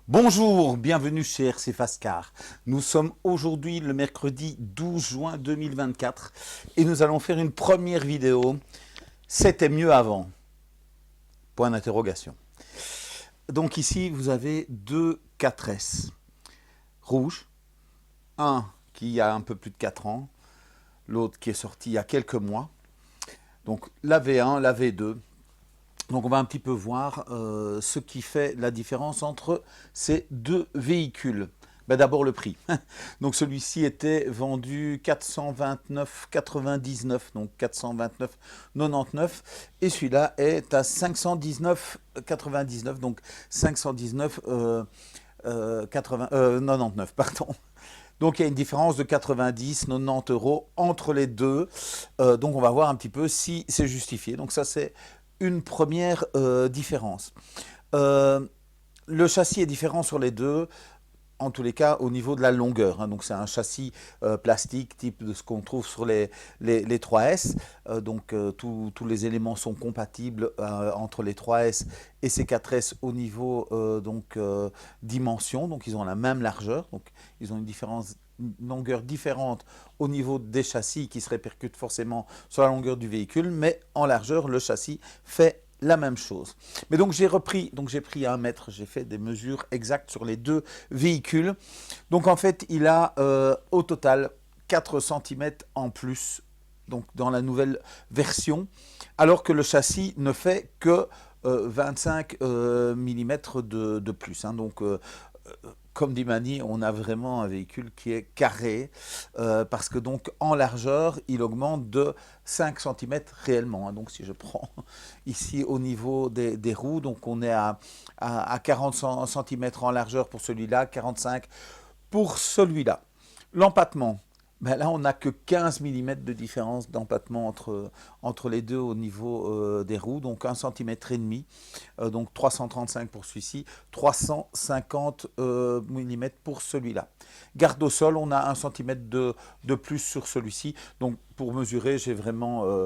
Bonjour, bienvenue chez RC Fascar. Nous sommes aujourd'hui le mercredi 12 juin 2024 et nous allons faire une première vidéo. C'était mieux avant. Point d'interrogation. Donc ici, vous avez deux 4S rouges. Un qui a un peu plus de 4 ans, l'autre qui est sorti il y a quelques mois. Donc la V1, la V2. Donc on va un petit peu voir ce qui fait la différence entre ces deux véhicules. Ben d'abord le prix. Donc celui-ci était vendu 429,99, donc 429,99, et celui-là est à 519,99, donc 519 99, pardon. Donc il y a une différence de 90-90 euros entre les deux. Donc on va voir un petit peu si c'est justifié. Donc ça c'est une première différence. Euh, le châssis est différent sur les deux, en tous les cas au niveau de la longueur. Donc c'est un châssis plastique type de ce qu'on trouve sur les 3S. Donc tous les éléments sont compatibles entre les 3S et ces 4S au niveau dimension. Donc ils ont la même largeur. Donc ils ont une longueur différente au niveau des châssis qui se répercute forcément sur la longueur du véhicule, mais en largeur, le châssis fait la même chose. Mais donc j'ai pris 1 mètre, j'ai fait des mesures exactes sur les deux véhicules. Donc en fait, il a au total 4 cm en plus, donc dans la nouvelle version, alors que le châssis ne fait que 25 mm de plus. Donc comme dit Mani, on a vraiment un véhicule qui est carré, parce que donc en largeur, il augmente de 5 cm réellement. Donc si je prends ici au niveau des roues, donc on est à 40 cm en largeur pour celui-là, 45 pour celui-là. L'empattement, ben là on n'a que 15 mm de différence d'empattement entre les deux au niveau des roues, donc 1,5 cm, donc 335 pour celui-ci, 350 mm pour celui-là. Garde au sol, on a 1 cm de plus sur celui-ci, donc pour mesurer, j'ai vraiment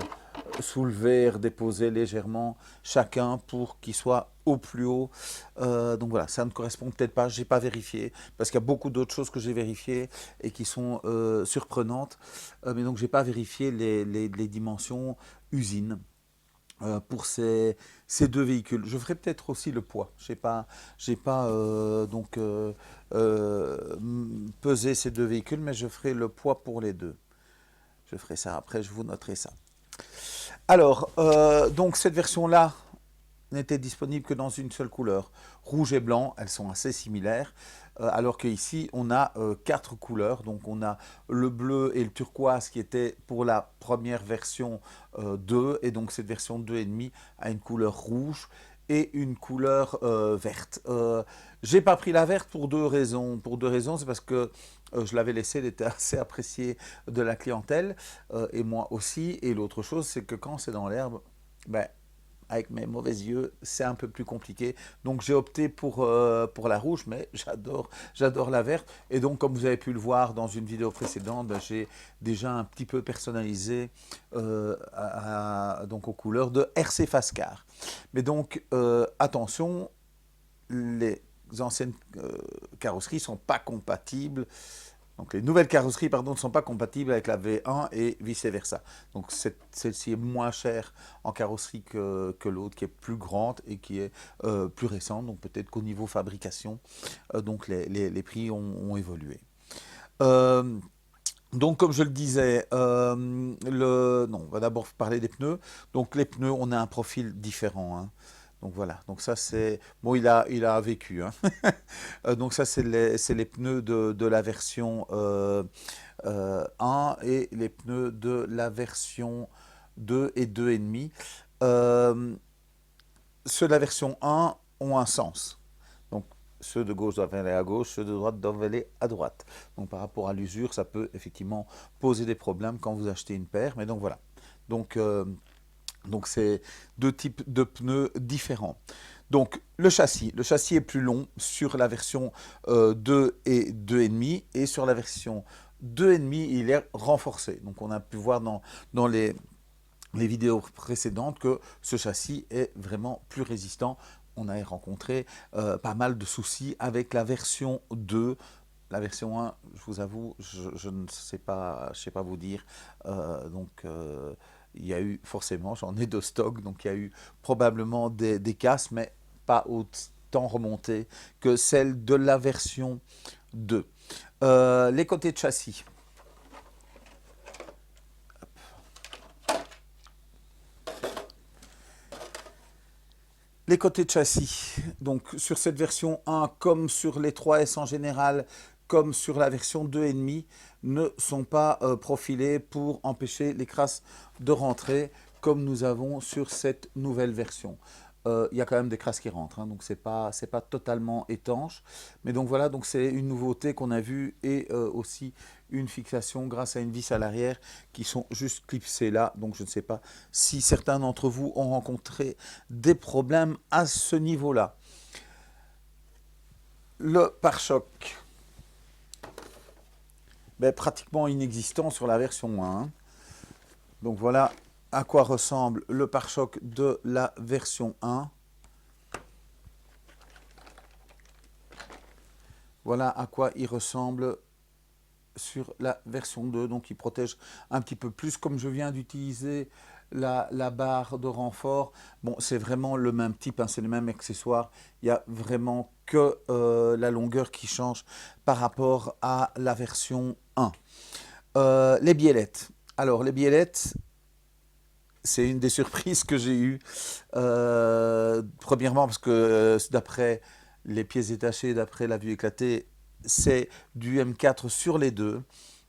soulevé, redéposé légèrement chacun pour qu'il soit au plus haut. Donc voilà, ça ne correspond peut-être pas, j'ai pas vérifié, parce qu'il y a beaucoup d'autres choses que j'ai vérifiées et qui sont surprenantes, mais donc j'ai pas vérifié les dimensions usine pour ces deux véhicules. Je ferai peut-être aussi le poids. J'ai pas pesé ces deux véhicules, mais je ferai le poids pour les deux. Je ferai ça après, je vous noterai ça. Alors, donc cette version-là n'était disponible que dans une seule couleur, rouge et blanc. Elles sont assez similaires, alors qu'ici on a 4 couleurs. Donc on a le bleu et le turquoise qui était pour la première version 2, et donc cette version 2,5 a une couleur rouge et une couleur verte. J'ai pas pris la verte pour deux raisons. Pour deux raisons, c'est parce que je l'avais laissée, elle était assez appréciée de la clientèle, et moi aussi. Et l'autre chose, c'est que quand c'est dans l'herbe, ben, avec mes mauvais yeux, c'est un peu plus compliqué. Donc j'ai opté pour la rouge, mais j'adore la verte. Et donc, comme vous avez pu le voir dans une vidéo précédente, ben, j'ai déjà un petit peu personnalisé donc aux couleurs de RC Fascar. Mais donc, attention, les anciennes carrosseries ne sont pas compatibles. Donc les nouvelles carrosseries, pardon, ne sont pas compatibles avec la V1 et vice-versa. Donc celle-ci est moins chère en carrosserie que l'autre, qui est plus grande et qui est plus récente. Donc peut-être qu'au niveau fabrication, donc les prix ont évolué. Euh, donc, comme je le disais, non, on va d'abord parler des pneus. Donc, les pneus, on a un profil différent. Donc voilà, donc ça c'est... Bon, il a vécu. Donc ça c'est les pneus de la version 1 et les pneus de la version 2 et 2,5. Euh, Ceux de la version 1 ont un sens. Donc ceux de gauche doivent aller à gauche, ceux de droite doivent aller à droite. Donc par rapport à l'usure, ça peut effectivement poser des problèmes quand vous achetez une paire. Mais donc voilà. Donc c'est deux types de pneus différents. Donc le châssis est plus long sur la version 2 et 2,5, et sur la version 2,5 il est renforcé. Donc on a pu voir dans les vidéos précédentes que ce châssis est vraiment plus résistant on avait rencontré pas mal de soucis avec la version 2. La version 1, je vous avoue, je ne sais pas, vous dire. Il y a eu forcément, j'en ai de stock, donc il y a eu probablement des casses, mais pas autant remontées que celle de la version 2. Les côtés de châssis. Les côtés de châssis, donc sur cette version 1, comme sur les 3S en général, comme sur la version 2,5, ne sont pas profilés pour empêcher les crasses de rentrer, comme nous avons sur cette nouvelle version. Il y a quand même des crasses qui rentrent, hein, donc c'est pas totalement étanche. Mais donc voilà, donc c'est une nouveauté qu'on a vue et aussi une fixation grâce à une vis à l'arrière qui sont juste clipsées là. Donc je ne sais pas si certains d'entre vous ont rencontré des problèmes à ce niveau-là. Le pare-choc, ben, pratiquement inexistant sur la version 1. Donc voilà à quoi ressemble le pare-choc de la version 1. Voilà à quoi il ressemble sur la version 2. Donc il protège un petit peu plus. Comme je viens d'utiliser la barre de renfort, bon, c'est vraiment le même type, hein, c'est le même accessoire. Il n'y a vraiment que la longueur qui change par rapport à la version 1. Les biellettes. Alors les biellettes, c'est une des surprises que j'ai eues. Premièrement parce que d'après les pièces détachées, d'après la vue éclatée, c'est du M4 sur les deux.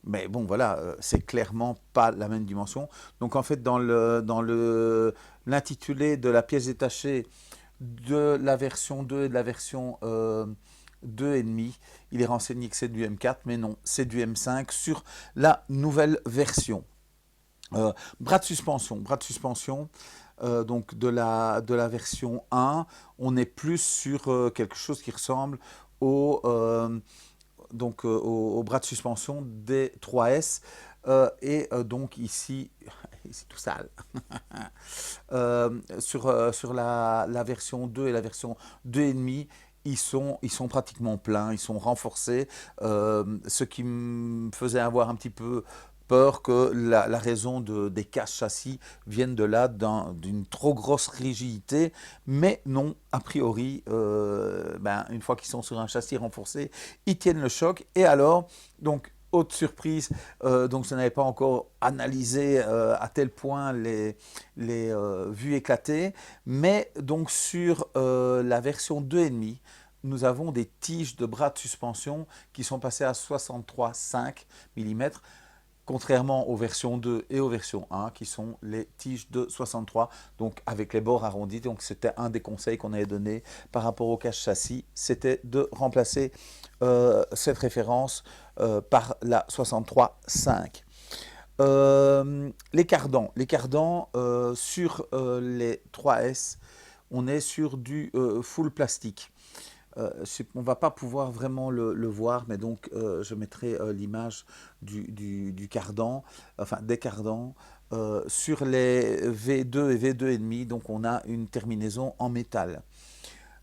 Mais bon, voilà, c'est clairement pas la même dimension. Donc en fait, dans l'intitulé de la pièce détachée de la version 2 et de la version 2,5, il est renseigné que c'est du M4, mais non, c'est du M5 sur la nouvelle version. Bras de suspension, donc de la version 1, on est plus sur quelque chose qui ressemble au bras de suspension des 3S. Donc ici, c'est tout sale. Sur la version 2 et la version 2,5, ils sont pratiquement pleins, ils sont renforcés, ce qui me faisait avoir un petit peu peur que la raison des casses châssis vienne de là, d'une trop grosse rigidité, mais non, a priori, une fois qu'ils sont sur un châssis renforcé, ils tiennent le choc, et alors, donc, autre surprise, donc je n'avais pas encore analysé à tel point les vues éclatées, mais donc sur la version 2,5, nous avons des tiges de bras de suspension qui sont passées à 63,5 mm, contrairement aux versions 2 et aux versions 1 qui sont les tiges de 63, donc avec les bords arrondis. Donc c'était un des conseils qu'on avait donné par rapport au cache-châssis, c'était de remplacer cette référence par la 63,5. Les cardans, sur les 3S, on est sur du full plastique. On ne va pas pouvoir vraiment le voir, mais donc je mettrai l'image du cardan, enfin des cardans. Sur les V2 et V2,5, donc on a une terminaison en métal.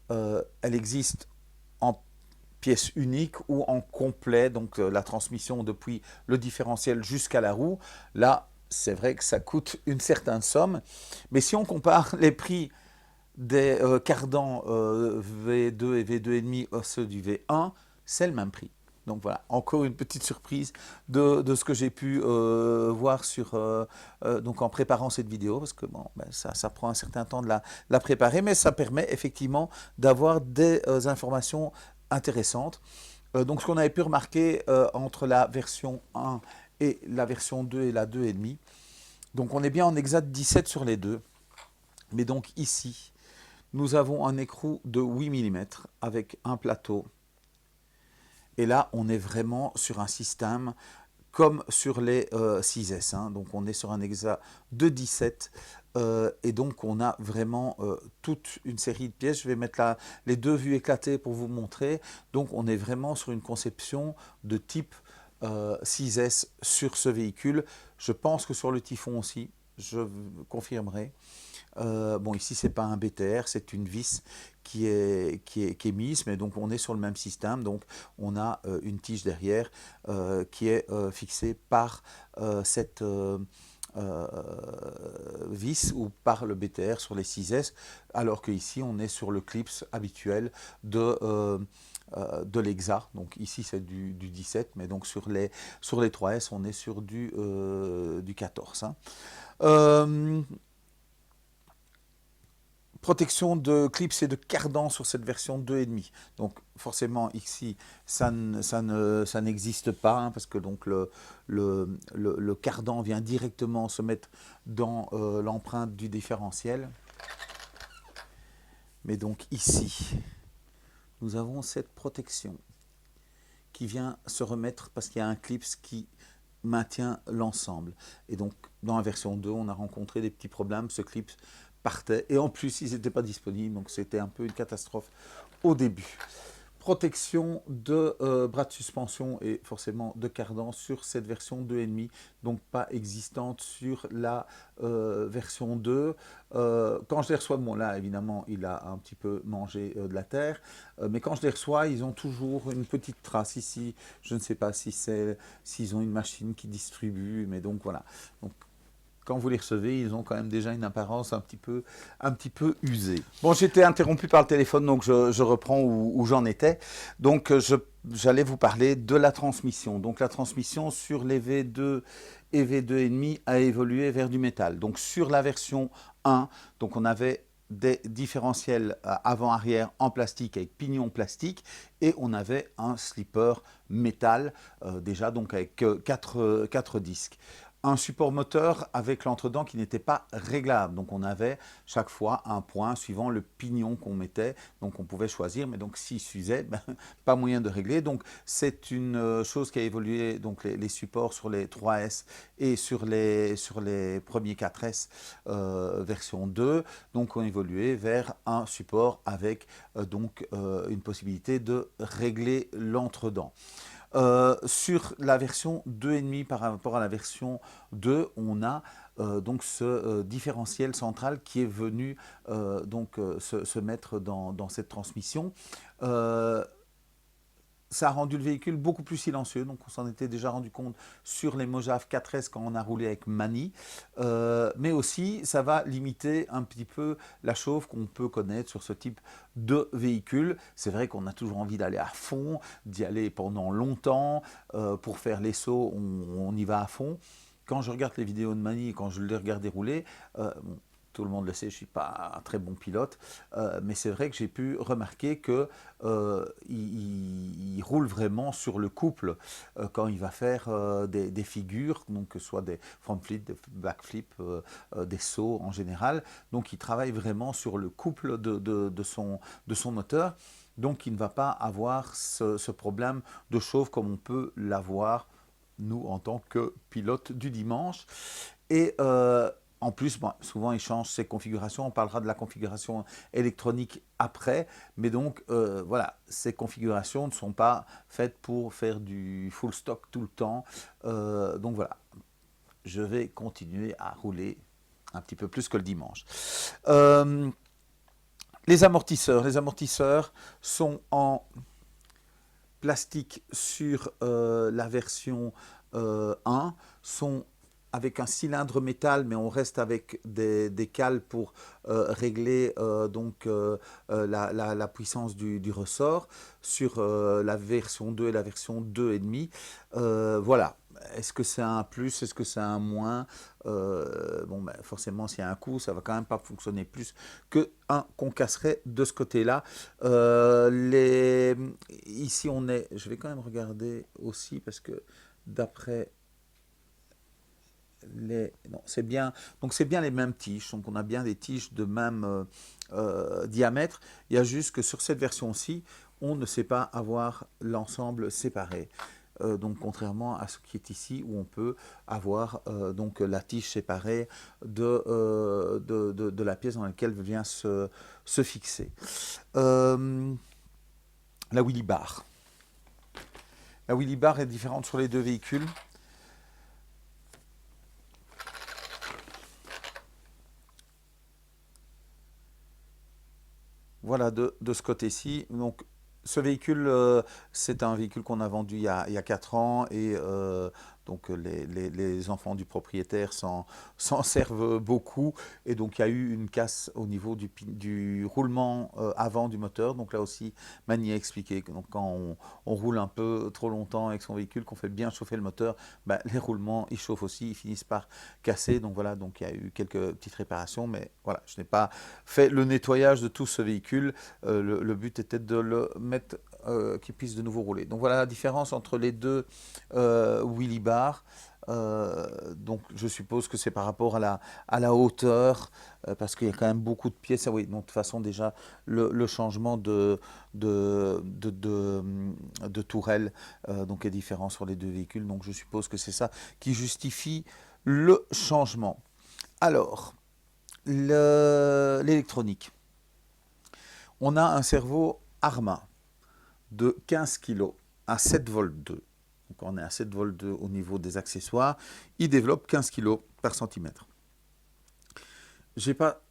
Elle existe en pièce unique ou en complet, donc la transmission depuis le différentiel jusqu'à la roue. Là, c'est vrai que ça coûte une certaine somme, mais si on compare les prix des cardans V2 et V2,5 à ceux du V1, c'est le même prix. Donc voilà, encore une petite surprise de ce que j'ai pu voir donc en préparant cette vidéo, parce que bon, ça prend un certain temps de la préparer, mais ça permet effectivement d'avoir des informations intéressantes. Donc ce qu'on avait pu remarquer entre la version 1 et la version 2 et la 2,5, donc on est bien en exact 17 sur les deux, mais donc ici, nous avons un écrou de 8 mm avec un plateau. Et là, on est vraiment sur un système comme sur les 6S. Hein. Donc on est sur un exact de 17. Et donc on a vraiment toute une série de pièces. Je vais mettre les deux vues éclatées pour vous montrer. Donc on est vraiment sur une conception de type 6S sur ce véhicule. Je pense que sur le Typhon aussi, je confirmerai. Bon, ici, c'est pas un BTR, c'est une vis qui est mise, mais donc on est sur le même système. Donc on a une tige derrière qui est fixée par cette euh, vis ou par le BTR sur les 6S, alors qu'ici on est sur le clips habituel de l'Exa. Donc ici c'est du 17, mais donc sur les 3S on est sur du 14. Hein. Euh, Protection de clips et de cardan sur cette version 2,5. Donc forcément ici ça n'existe pas hein, parce que donc le cardan vient directement se mettre dans l'empreinte du différentiel. Mais donc ici nous avons cette protection qui vient se remettre parce qu'il y a un clips qui maintient l'ensemble. Et donc dans la version 2 on a rencontré des petits problèmes, ce clip partait et en plus ils n'étaient pas disponibles, donc c'était un peu une catastrophe au début. Protection de bras de suspension et forcément de cardan sur cette version 2,5, donc pas existante sur la version 2. Quand je les reçois, bon là évidemment il a un petit peu mangé de la terre, mais quand je les reçois ils ont toujours une petite trace ici, je ne sais pas si s'ils ont une machine qui distribue, mais donc voilà. Donc, quand vous les recevez, ils ont quand même déjà une apparence un petit peu usée. Bon, j'étais interrompu par le téléphone, donc je reprends où j'en étais. Donc, j'allais vous parler de la transmission. Donc, la transmission sur les V2 et V2,5 a évolué vers du métal. Donc, sur la version 1, donc on avait des différentiels avant-arrière en plastique avec pignon plastique et on avait un slipper métal déjà donc avec 4 disques. Un support moteur avec l'entredent qui n'était pas réglable. Donc on avait chaque fois un point suivant le pignon qu'on mettait. Donc on pouvait choisir, mais donc s'il s'usait, ben, pas moyen de régler. Donc c'est une chose qui a évolué, donc les supports sur les 3S et sur les premiers 4S version 2, donc ont évolué vers un support avec une possibilité de régler l'entredent. Sur la version 2,5 par rapport à la version 2, on a donc ce différentiel central qui est venu se mettre dans cette transmission. Ça a rendu le véhicule beaucoup plus silencieux, donc on s'en était déjà rendu compte sur les Mojave 4S quand on a roulé avec Mani, mais aussi ça va limiter un petit peu la chauffe qu'on peut connaître sur ce type de véhicule. C'est vrai qu'on a toujours envie d'aller à fond, d'y aller pendant longtemps, pour faire les sauts on y va à fond. Quand je regarde les vidéos de Mani et quand je les regarde rouler, bon, tout le monde le sait, je ne suis pas un très bon pilote, mais c'est vrai que j'ai pu remarquer qu'il roule vraiment sur le couple quand il va faire des figures, donc que ce soit des front flips, des back flips, des sauts en général. Donc il travaille vraiment sur le couple de son moteur, donc il ne va pas avoir ce problème de chauffe comme on peut l'avoir nous en tant que pilote du dimanche. Et en plus, bon, souvent il change ses configurations, on parlera de la configuration électronique après, mais donc voilà, ces configurations ne sont pas faites pour faire du full stock tout le temps, donc voilà, je vais continuer à rouler un petit peu plus que le dimanche. Les amortisseurs sont en plastique sur la version 1, sont avec un cylindre métal, mais on reste avec des cales pour régler la puissance du ressort sur la version 2 et la version 2,5. Voilà. Est-ce que c'est un plus? Est-ce que c'est un moins? Bon, ben, forcément, s'il y a un coup, ça va quand même pas fonctionner plus qu'un qu'on casserait de ce côté-là. Ici, on est... Je vais quand même regarder aussi parce que d'après... Non, c'est bien. Donc c'est bien les mêmes tiges. Donc on a bien des tiges de même diamètre. Il y a juste que sur cette version-ci, on ne sait pas avoir l'ensemble séparé. Donc contrairement à ce qui est ici où on peut avoir donc la tige séparée de la pièce dans laquelle vient se fixer. La wheelie bar. La wheelie bar est différente sur les deux véhicules. Voilà, de ce côté-ci. Donc, ce véhicule, c'est un véhicule qu'on a vendu il y a 4 ans et donc les enfants du propriétaire s'en servent beaucoup. Et donc, il y a eu une casse au niveau du roulement avant du moteur. Donc, là aussi, Mani a expliqué que donc, quand on roule un peu trop longtemps avec son véhicule, qu'on fait bien chauffer le moteur, bah, les roulements, ils chauffent aussi, ils finissent par casser. Donc, voilà, donc il y a eu quelques petites réparations. Mais voilà, je n'ai pas fait le nettoyage de tout ce véhicule. Le but était de le mettre, qu'il puisse de nouveau rouler. Donc voilà la différence entre les deux wheelie bars. Donc je suppose que c'est par rapport à la hauteur, parce qu'il y a quand même beaucoup de pièces. Ah oui, donc de toute façon déjà le changement de tourelle donc est différent sur les deux véhicules. Donc je suppose que c'est ça qui justifie le changement. Alors, l'électronique. On a un cerveau Arma de 15 kg à 7 volts 2. Donc on est à 7 volts 2 au niveau des accessoires. Il développe 15 kg par centimètre. Je n'ai pas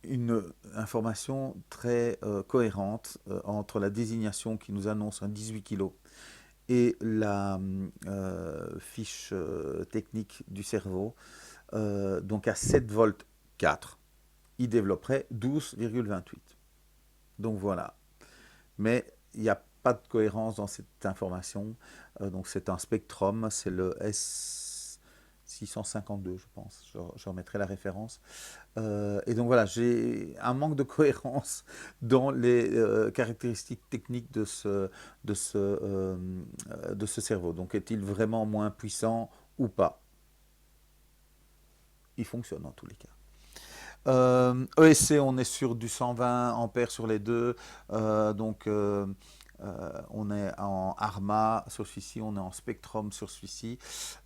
une information très cohérente entre la désignation qui nous annonce un 18 kg et la fiche technique du cerveau. Donc à 7 volts 4, il développerait 12,28. Donc voilà. Mais il n'y a pas de cohérence dans cette information. Donc c'est un Spectrum, c'est le S652, je pense. Je remettrai la référence. Et donc voilà, j'ai un manque de cohérence dans les caractéristiques techniques de ce cerveau. Donc est-il vraiment moins puissant ou pas? Il fonctionne en tous les cas. ESC, on est sur du 120 ampères sur les deux. Donc, on est en Arma sur celui-ci, on est en Spectrum sur celui-ci.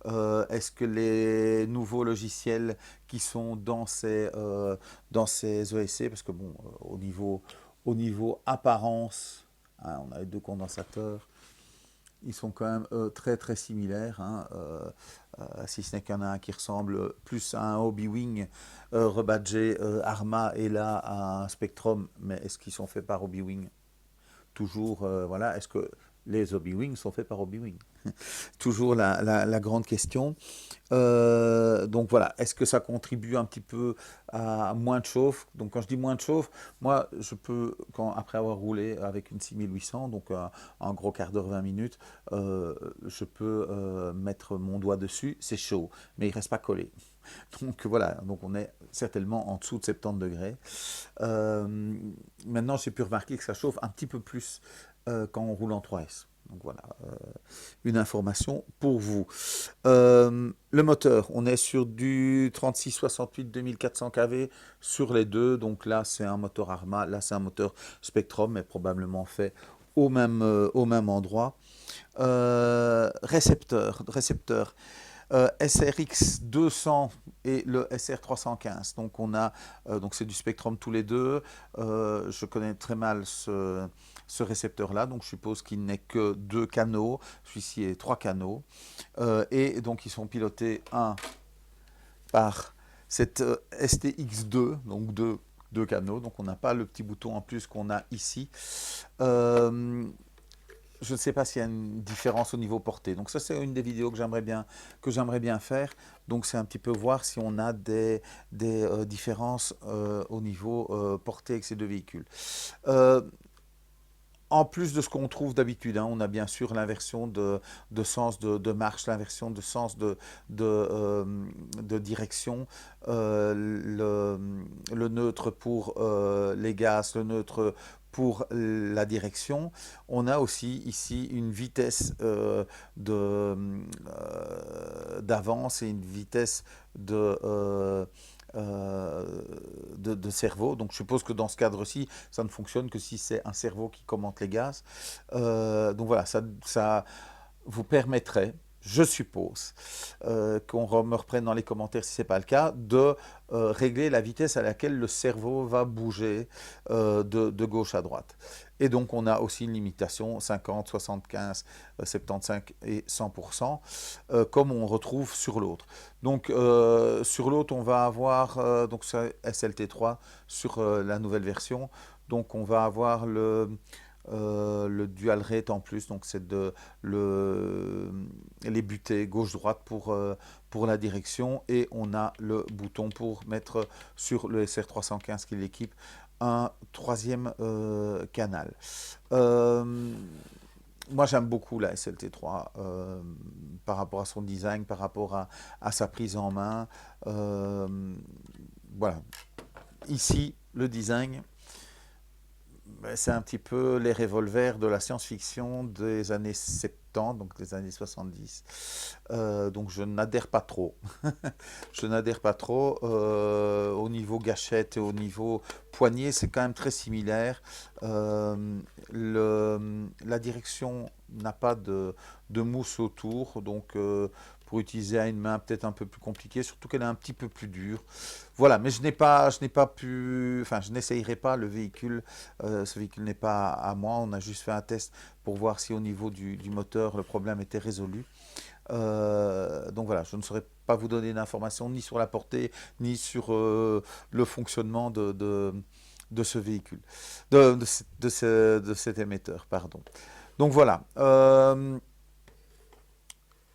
Est-ce que les nouveaux logiciels qui sont dans ces ESC, parce que bon, au niveau apparence, hein, on a les deux condensateurs, ils sont quand même très très similaires, hein, si ce n'est qu'il y en a un qui ressemble plus à un Hobby-Wing rebadgé Arma et là à un Spectrum, mais est-ce qu'ils sont faits par Hobby-Wing? Toujours, voilà, est-ce que les Hobby-Wing sont faits par Hobby-Wing? Toujours la grande question. Donc voilà, est-ce que ça contribue un petit peu à moins de chauffe? Donc quand je dis moins de chauffe, moi je peux, après avoir roulé avec une 6800, donc un gros quart d'heure, 20 minutes, je peux mettre mon doigt dessus, c'est chaud, mais il ne reste pas collé. Donc voilà, donc on est certainement en dessous de 70 degrés. Maintenant, j'ai pu remarquer que ça chauffe un petit peu plus quand on roule en 3S. Donc voilà, une information pour vous. Le moteur, on est sur du 3668 2400 kV sur les deux. Donc là, c'est un moteur Arma, là, c'est un moteur Spectrum, mais probablement fait au même endroit. Récepteur. SRX 200 et le SR 315. Donc on a, donc c'est du Spectrum tous les deux. Je connais très mal ce récepteur-là, donc je suppose qu'il n'est que 2 canaux. Celui-ci est 3 canaux. Et donc ils sont pilotés un par cette STX2, donc deux canaux. Donc on n'a pas le petit bouton en plus qu'on a ici. Je ne sais pas s'il y a une différence au niveau portée. Donc ça, c'est une des vidéos que j'aimerais bien faire. Donc c'est un petit peu voir si on a des différences au niveau portée avec ces deux véhicules. En plus de ce qu'on trouve d'habitude, hein, on a bien sûr l'inversion de sens de marche, l'inversion de sens de direction, le neutre pour les gaz, le neutre pour la direction. On a aussi ici une vitesse d'avance et une vitesse de cerveau. Donc je suppose que dans ce cadre-ci, ça ne fonctionne que si c'est un cerveau qui commente les gaz. Donc voilà, ça vous permettrait, je suppose, qu'on me reprenne dans les commentaires si ce n'est pas le cas, de régler la vitesse à laquelle le cerveau va bouger de gauche à droite. Et donc on a aussi une limitation 50, 75, 75 et 100%, comme on retrouve sur l'autre. Donc sur l'autre on va avoir donc sur SLT3 sur la nouvelle version. Donc on va avoir le dual rate en plus, donc c'est les butées gauche-droite pour la direction, et on a le bouton pour mettre sur le SR315 qui l'équipe un troisième canal. Moi j'aime beaucoup la SLT3 par rapport à son design, par rapport à sa prise en main. Voilà. Ici, le design, c'est un petit peu les revolvers de la science-fiction des années 70, donc des années 70. Donc je n'adhère pas trop. Je n'adhère pas trop. Au niveau gâchette et au niveau poignet, c'est quand même très similaire. La direction n'a pas de mousse autour, donc pour utiliser à une main peut-être un peu plus compliqué, surtout qu'elle est un petit peu plus dure. Voilà, mais je n'ai pas pu, enfin je n'essayerai pas le véhicule, ce véhicule n'est pas à moi, on a juste fait un test pour voir si au niveau du moteur le problème était résolu. Donc voilà, je ne saurais pas vous donner d'informations ni sur la portée, ni sur le fonctionnement de ce véhicule, de cet émetteur, pardon. Donc voilà,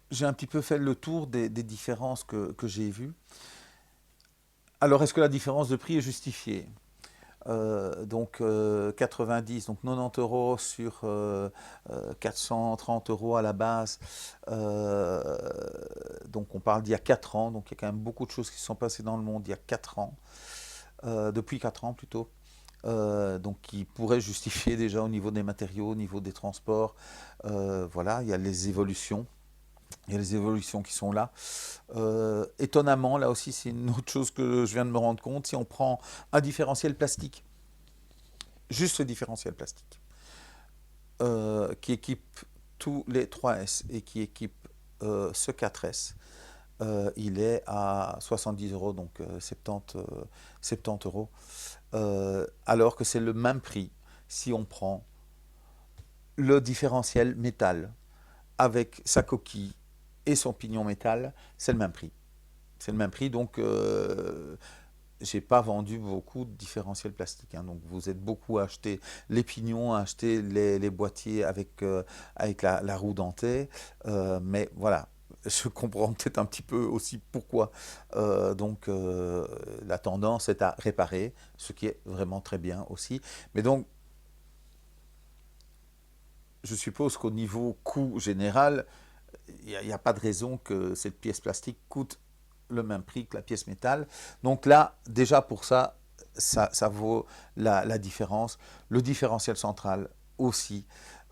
j'ai un petit peu fait le tour des différences que j'ai vues. Alors, est-ce que la différence de prix est justifiée? Donc 90, donc 90 euros sur 430 euros à la base. Donc on parle d'il y a 4 ans, donc il y a quand même beaucoup de choses qui se sont passées dans le monde il y a 4 ans, depuis 4 ans plutôt. Donc qui pourrait justifier déjà au niveau des matériaux, au niveau des transports. Voilà, il y a les évolutions. Il y a les évolutions qui sont là. Étonnamment, là aussi, c'est une autre chose que je viens de me rendre compte. Si on prend un différentiel plastique, juste le différentiel plastique, qui équipe tous les 3S et qui équipe ce 4S, il est à 70 euros, donc 70 euros, alors que c'est le même prix si on prend le différentiel métal avec sa coquille et son pignon métal, c'est le même prix. C'est le même prix, donc j'ai pas vendu beaucoup de différentiels plastiques, hein. Donc vous êtes beaucoup à acheter les pignons, à acheter les boîtiers avec la roue dentée, mais voilà. Je comprends peut-être un petit peu aussi pourquoi. Donc la tendance est à réparer, ce qui est vraiment très bien aussi. Mais donc je suppose qu'au niveau coût général, il n'y a pas de raison que cette pièce plastique coûte le même prix que la pièce métal. Donc là, déjà pour ça, ça vaut la différence. Le différentiel central aussi.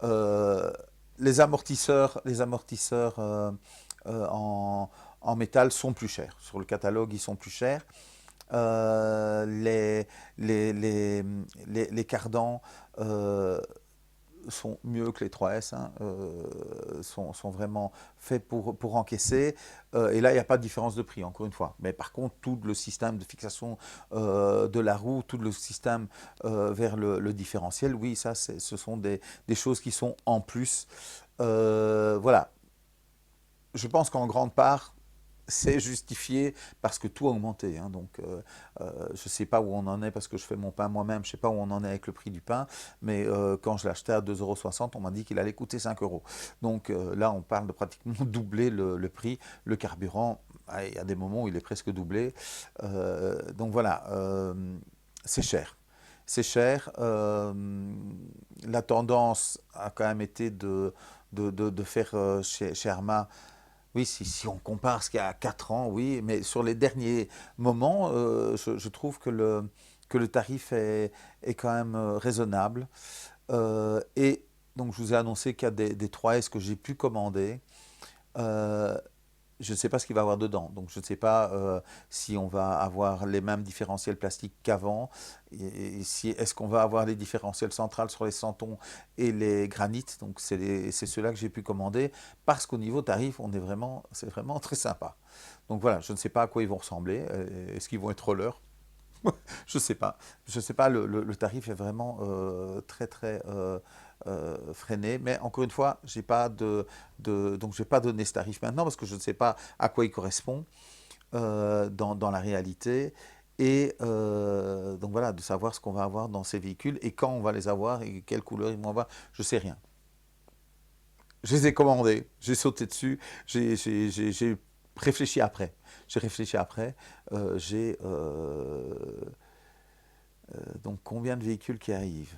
Euh, les amortisseurs en métal sont plus chers. Sur le catalogue, ils sont plus chers. Les cardans sont mieux que les 3S, hein, sont vraiment faits pour encaisser. Et là, il n'y a pas de différence de prix, encore une fois. Mais par contre, tout le système de fixation de la roue, tout le système vers le différentiel, oui, ça, ce sont des choses qui sont en plus. Voilà. Je pense qu'en grande part, c'est justifié parce que tout a augmenté, hein. Donc je ne sais pas où on en est parce que je fais mon pain moi-même, je ne sais pas où on en est avec le prix du pain, mais quand je l'ai acheté à 2,60 €, on m'a dit qu'il allait coûter 5 euros. Donc là, on parle de pratiquement doubler le prix. Le carburant, il y a des moments où il est presque doublé. Donc voilà, c'est cher. C'est cher. La tendance a quand même été de faire chez Arma. Oui, si on compare ce qu'il y a 4 ans, oui, mais sur les derniers moments, je trouve que le tarif est quand même raisonnable. Et donc, je vous ai annoncé qu'il y a des 3S que j'ai pu commander. Euh, je ne sais pas ce qu'il va y avoir dedans. Donc je ne sais pas si on va avoir les mêmes différentiels plastiques qu'avant. Et si, est-ce qu'on va avoir les différentiels centrales sur les santons et les granites. Donc c'est ceux-là que j'ai pu commander. Parce qu'au niveau tarif, c'est vraiment très sympa. Donc voilà, je ne sais pas à quoi ils vont ressembler. Est-ce qu'ils vont être rollers? Je ne sais pas. Je ne sais pas, le tarif est vraiment très très freiné. Mais encore une fois, donc je n'ai pas donné ce tarif maintenant parce que je ne sais pas à quoi il correspond dans la réalité. Et donc voilà, de savoir ce qu'on va avoir dans ces véhicules et quand on va les avoir et quelle couleur ils vont avoir, je ne sais rien. Je les ai commandés, j'ai sauté dessus, j'ai réfléchi après. J'ai réfléchi après. J'ai donc combien de véhicules qui arrivent?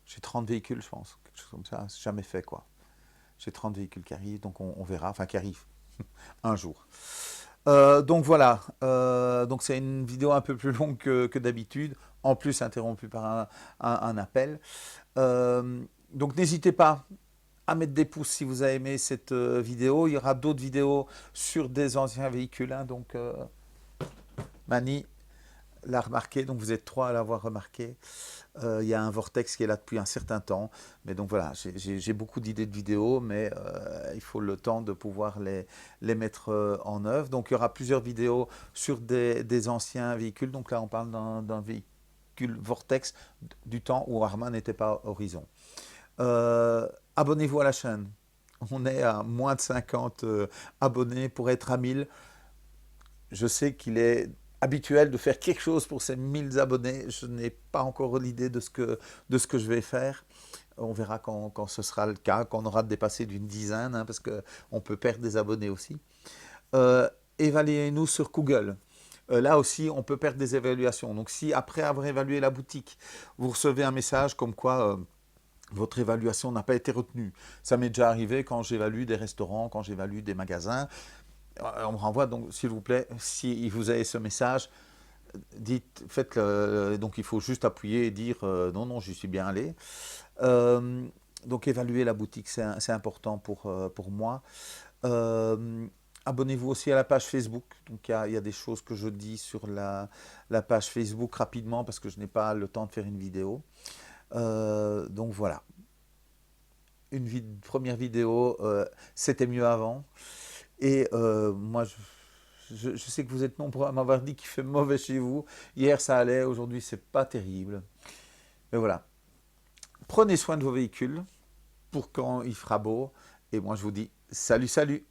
J'ai 30 véhicules, je pense, quelque chose comme ça. C'est jamais fait, quoi. J'ai 30 véhicules qui arrivent, donc on verra, enfin qui arrivent un jour. Donc voilà, donc c'est une vidéo un peu plus longue que d'habitude, en plus interrompue par un appel. Donc n'hésitez pas à mettre des pouces si vous avez aimé cette vidéo. Il y aura d'autres vidéos sur des anciens véhicules, hein, donc Mani l'a remarqué, donc vous êtes trois à l'avoir remarqué. Il y a un Vortex qui est là depuis un certain temps, mais donc voilà, j'ai beaucoup d'idées de vidéos, mais il faut le temps de pouvoir les mettre en œuvre. Donc il y aura plusieurs vidéos sur des anciens véhicules, donc là on parle d'un véhicule Vortex du temps où Arma n'était pas Horizon. Abonnez-vous à la chaîne. On est à moins de 50 abonnés pour être à 1000. Je sais qu'il est habituel de faire quelque chose pour ces 1000 abonnés. Je n'ai pas encore l'idée de ce que je vais faire. On verra quand ce sera le cas, quand on aura dépassé d'une dizaine, hein, parce qu'on peut perdre des abonnés aussi. Évaluez-nous sur Google. Là aussi, on peut perdre des évaluations. Donc si après avoir évalué la boutique, vous recevez un message comme quoi votre évaluation n'a pas été retenue. Ça m'est déjà arrivé quand j'évalue des restaurants, quand j'évalue des magasins. On me renvoie, donc s'il vous plaît, si vous avez ce message, faites-le. Donc il faut juste appuyer et dire non, non, j'y suis bien allé. Donc évaluer la boutique, c'est important pour moi. Euh, Abonnez-vous aussi à la page Facebook. Donc il y a des choses que je dis sur la page Facebook rapidement parce que je n'ai pas le temps de faire une vidéo. Donc voilà, première vidéo, c'était mieux avant. Et moi, je sais que vous êtes nombreux à m'avoir dit qu'il fait mauvais chez vous. Hier, ça allait, aujourd'hui, c'est pas terrible. Mais voilà, prenez soin de vos véhicules pour quand il fera beau. Et moi, je vous dis salut, salut!